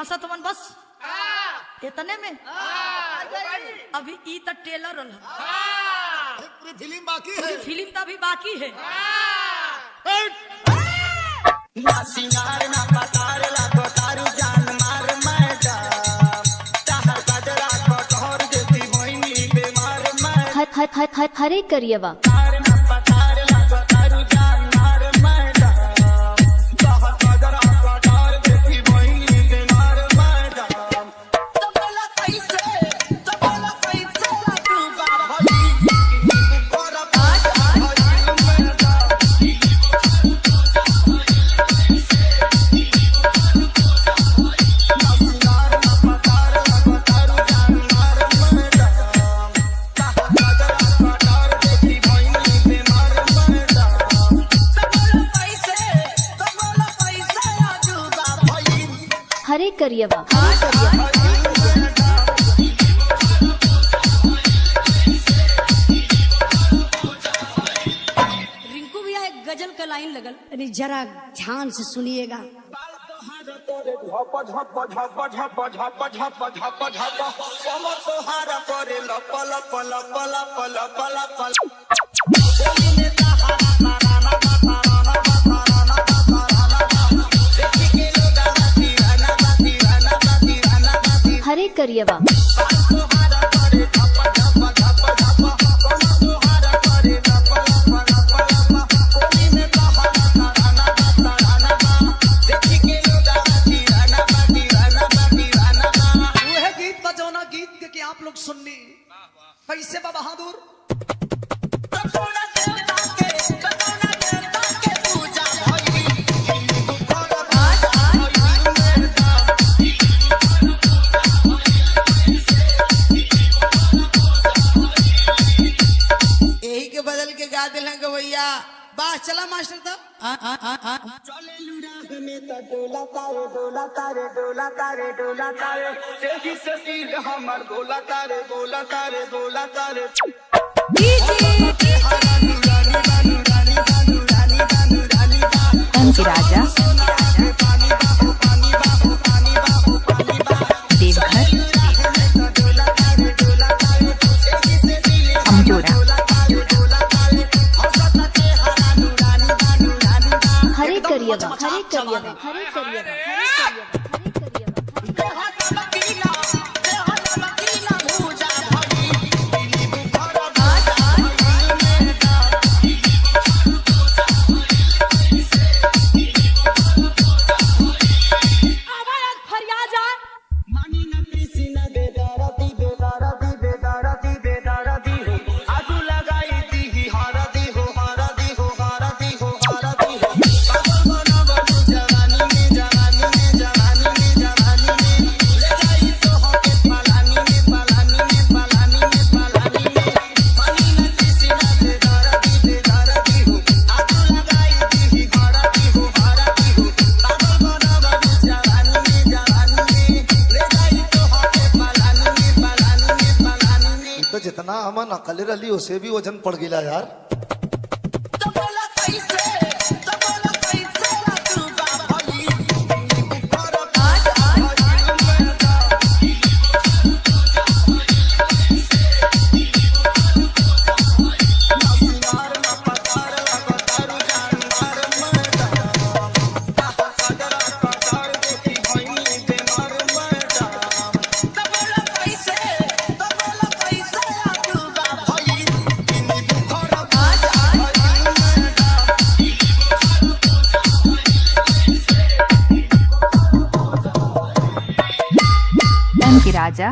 हंसत मन बस इतने में अभी ई तो टेलर पूरी फिल्म बाकी है। फिल्म तो अभी बाकी है। ना सिंगार ना पतार ला कोतारू जान मार मैडम ताहर गजरा कोठोर देती होइनी बीमार मैं हरे करियवा तार ना पतार ला कोतारू जान मार मैडम ताहर गजरा कोठोर देती होइनी बीमार मैडम तबला कैसे तू बाबा भई कोरा पास हरे करियवा रिंकू भैया एक गजल का लाइन लगल अरे जरा ध्यान से सुनिएगा। हरे करियवा आप लोग सुननी कैसे बा बहादुर यही के बदल के गा दिला गवैया बा चला मास्टर तो डोला तारे डोला तारे डोला तारे डोला तारे तेजी से सीध हमर डोला तारे डोला तारे डोला तारे एम के राजा देवघर अमजोड़ा हरे करियवा हरे करियवा हरे करियवा जितना हम नकली रली उसे भी वजन पड़ गया यार। एम के राजा